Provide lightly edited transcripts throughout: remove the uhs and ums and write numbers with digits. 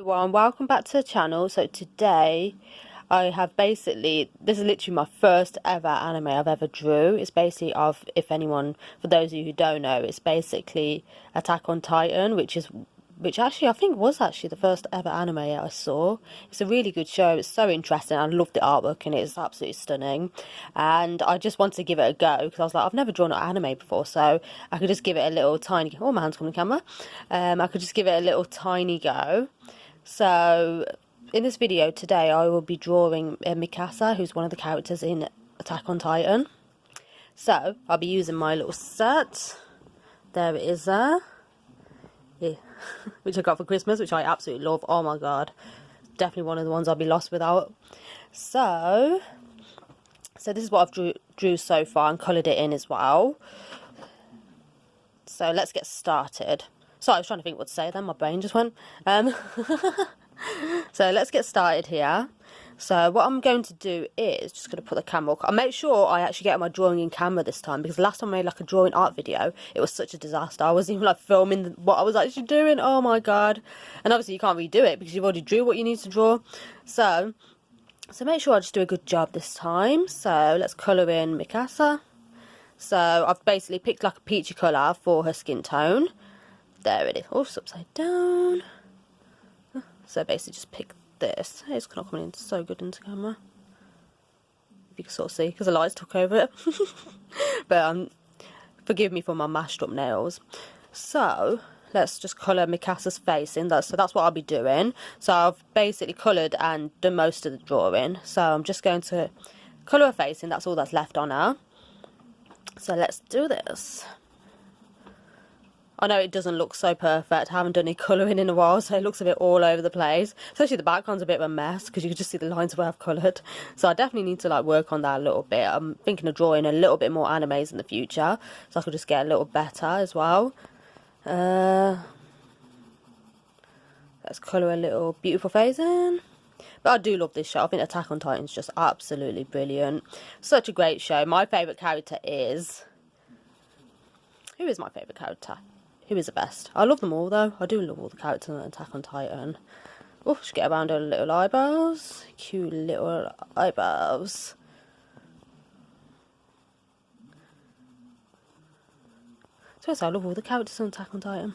everyone, welcome back to the channel. So today I have this is literally my first ever anime I've ever drew. It's basically if anyone, for those of you who don't know, it's basically Attack on Titan, which actually I think was actually the first ever anime I saw. It's a really good show. It's so interesting. I love the artwork and it's absolutely stunning. And I just wanted to give it a go because I was like, I've never drawn an anime before, so I could just give it a little tiny. Oh, my hand's coming on the camera. I could just give it a little tiny go. So in this video today, I will be drawing Mikasa, who's one of the characters in Attack on Titan. So I'll be using my little set. There it is there. Yeah. Which I got for Christmas, which I absolutely love. Oh my god, definitely one of the ones I'll be lost without. So this is what I've drew so far and coloured it in as well. So let's get started. So I was trying to think what to say then, my brain just went. So let's get started here. So what I'm going to do is just going to put the camera. I'll make sure I actually get my drawing in camera this time, because the last time I made like a drawing art video, it was such a disaster. I wasn't even like filming what I was actually doing. Oh my god. And obviously you can't redo it because you've already drew what you need to draw. So make sure I just do a good job this time. So let's colour in Mikasa. So I've basically picked like a peachy colour for her skin tone. There it is. Oh, it's upside down. So basically just pick this. It's not coming in so good into camera, if you can sort of see, because the lights took over it. But forgive me for my mashed up nails. So let's just colour Mikasa's face in. So that's what I'll be doing. So I've basically coloured and done most of the drawing, so I'm just going to colour her face in. That's all that's left on her. So let's do this. I know it doesn't look so perfect. I haven't done any colouring in a while, so it looks a bit all over the place. Especially the background's a bit of a mess, because you can just see the lines where I've coloured. So I definitely need to like work on that a little bit. I'm thinking of drawing a little bit more animes in the future, so I could just get a little better as well. Let's colour a little beautiful face in. But I do love this show. I think Attack on Titan is just absolutely brilliant. Such a great show. My favourite character is... Who is my favourite character? Who is the best? I love them all though. I do love all the characters in Attack on Titan. Oh, just get around her little eyebrows. Cute little eyebrows. So I love all the characters in Attack on Titan.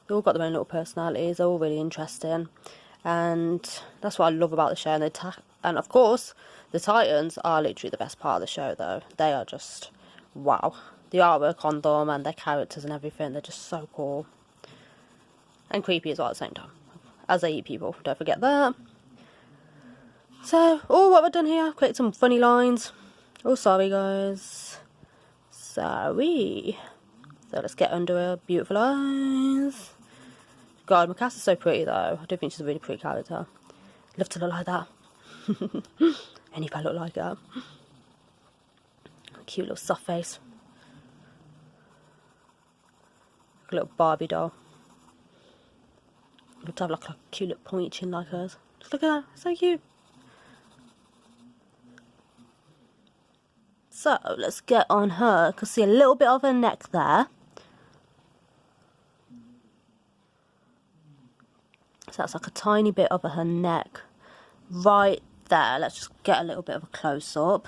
They all got their own little personalities. They're all really interesting. And that's what I love about the show. And of course, the Titans are literally the best part of the show though. They are just wow. The artwork on them and their characters and everything, they're just so cool. And creepy as well at the same time. As they eat people, don't forget that. So, what we've done here, I've created some funny lines. Oh, sorry guys. Sorry. So let's get under her beautiful eyes. God, Mikasa's so pretty though. I do think she's a really pretty character. Love to look like that. Anybody look like that. Cute little soft face. Like a little Barbie doll. Love to have like a cute little pointy chin like hers. Just look at that, so cute. So let's get on her. You can see a little bit of her neck there. So that's like a tiny bit of her neck right there. Let's just get a little bit of a close up.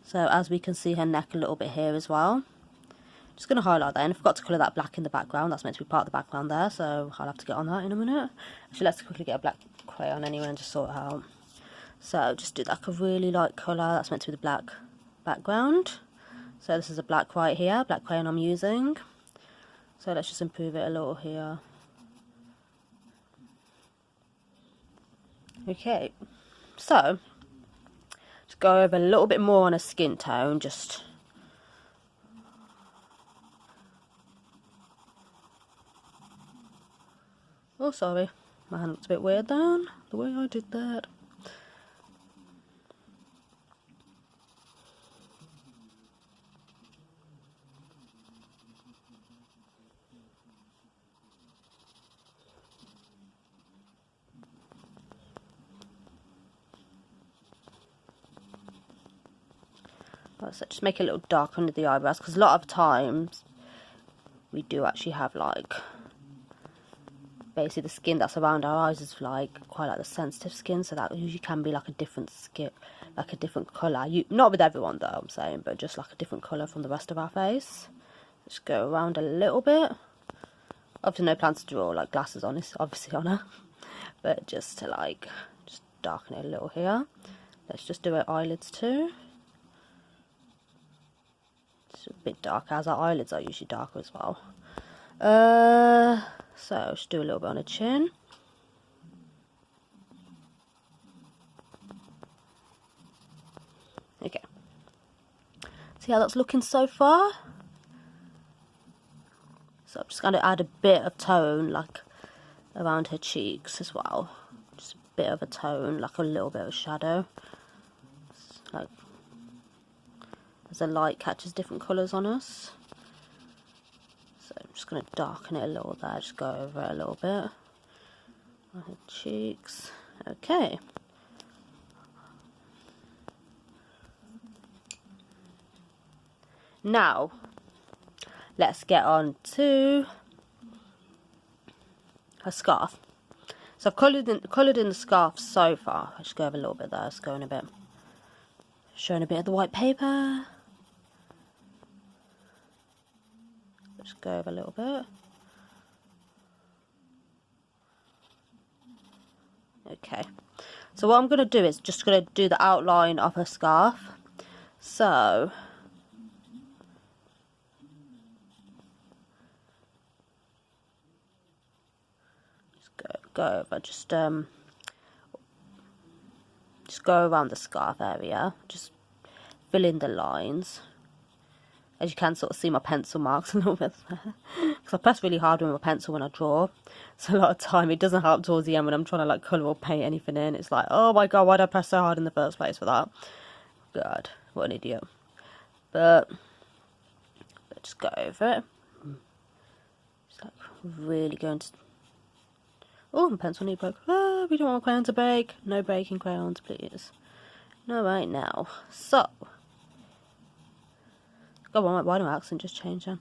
So as we can see her neck a little bit here as well. Just going to highlight that, and I forgot to colour that black in the background. That's meant to be part of the background there, so I'll have to get on that in a minute. Actually, let's quickly get a black crayon anyway and just sort it out. So just do like a really light colour. That's meant to be the black background. So this is a black right here, black crayon I'm using. So let's just improve it a little here. Okay, so just go over a little bit more on a skin tone, just... Oh, sorry, my hand looks a bit weird then, the way I did that. So just make it a little dark under the eyebrows, because a lot of times we do actually have like basically the skin that's around our eyes is like quite like the sensitive skin, so that usually can be like a different skin, like a different colour. Not with everyone though, I'm saying, but just like a different colour from the rest of our face. Just go around a little bit. Obviously no plans to draw like glasses on this, obviously on her, but just to like just darken it a little here. Let's just do her eyelids too. It's a bit darker, as our eyelids are usually darker as well. So just do a little bit on the chin. Okay. See how that's looking so far? So I'm just going to add a bit of tone, like around her cheeks as well. Just a bit of a tone, like a little bit of shadow. Like as the light catches different colours on us. So I'm just going to darken it a little there, just go over it a little bit. On her cheeks. Okay. Now, let's get on to her scarf. So I've coloured in the scarf so far. I'll just go over a little bit there, just going a bit, showing a bit of the white paper. Just go over a little bit. Okay, so what I'm going to do is just going to do the outline of her scarf. So just go over, just go around the scarf area, just fill in the lines. As you can sort of see my pencil marks a little bit there. Because I press really hard with my pencil when I draw. So a lot of time it doesn't help towards the end when I'm trying to like colour or paint anything in. It's like, oh my god, why did I press so hard in the first place for that? God, what an idiot. But just go over it. Just like really going to... Oh, my pencil needle broke. Oh, we don't want crayons to break. No breaking crayons, please. No, right now. So... God, why did my accent just change then?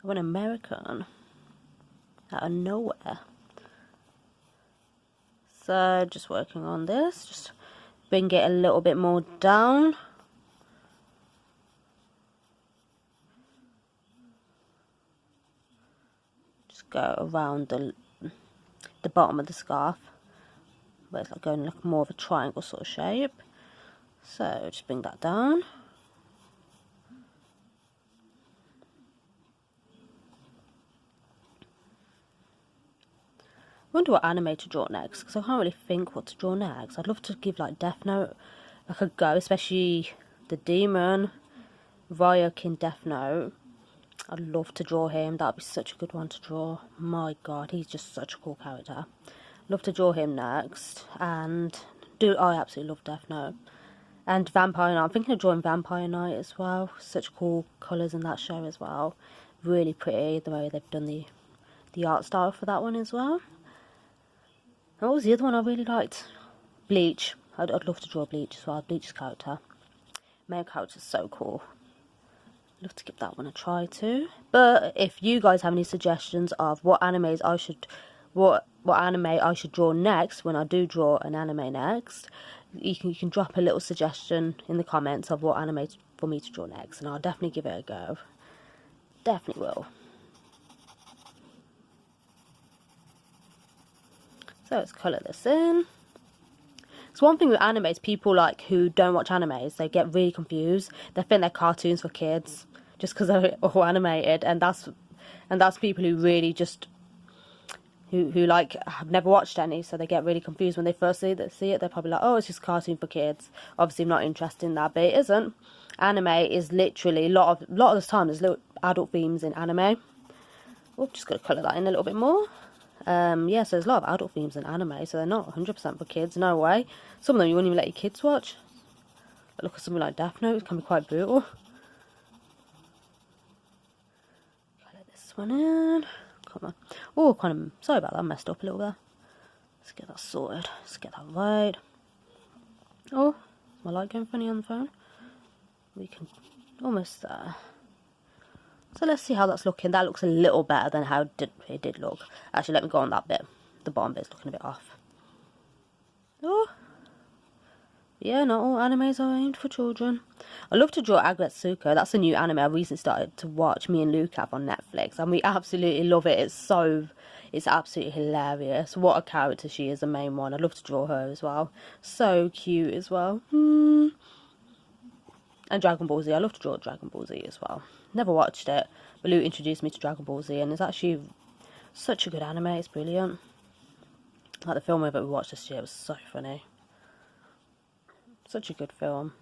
I went American out of nowhere. So just working on this, just bring it a little bit more down. Just go around the bottom of the scarf, where it's like going like more of a triangle sort of shape. So just bring that down. I wonder what anime to draw next, because I can't really think what to draw next. I'd love to give like Death Note like a go, especially the demon Ryuk in Death Note. I'd love to draw him. That'd be such a good one to draw. My god, he's just such a cool character. Love to draw him next. And I absolutely love Death Note. And Vampire Night. I'm thinking of drawing Vampire Night as well. Such cool colours in that show as well. Really pretty the way they've done the art style for that one as well. And what was the other one I really liked? Bleach. I'd love to draw Bleach as well. Bleach's character. Male character's so cool. Love to give that one a try too. But if you guys have any suggestions of what animes I should, what anime I should draw next when I do draw an anime next, you can drop a little suggestion in the comments of what anime for me to draw next, and I'll definitely give it a go. Definitely will. So let's colour this in. So one thing with animes, people like who don't watch animes, they get really confused. They think they're cartoons for kids just because they're all animated, and that's people who really just who like have never watched any, so they get really confused when they first see it. They're probably like, oh, it's just a cartoon for kids. Obviously, I'm not interested in that, but it isn't. Anime is literally a lot of the time there's little adult themes in anime. Oh, just got to colour that in a little bit more. Yeah, so there's a lot of adult themes in anime, so they're not 100% for kids, no way. Some of them you wouldn't even let your kids watch. But look at something like Death Note, it can be quite brutal. Colour this one in. Come on. Oh, kind of, sorry about that, I messed up a little there. Let's get that sorted, let's get that right. Oh, is my light going funny on the phone? We can, almost there. So let's see how that's looking. That looks a little better than how it did look. Actually, let me go on that bit. The bottom bit's looking a bit off. Oh. Yeah, not all animes are aimed for children. I love to draw Agretsuko. That's a new anime I recently started to watch. Me and Luke have on Netflix, and we absolutely love it. It's absolutely hilarious. What a character she is, the main one. I'd love to draw her as well. So cute as well. And Dragon Ball Z. I love to draw Dragon Ball Z as well. Never watched it, but Luke introduced me to Dragon Ball Z, and it's actually such a good anime. It's brilliant. Like the film that we watched this year was so funny. Such a good film.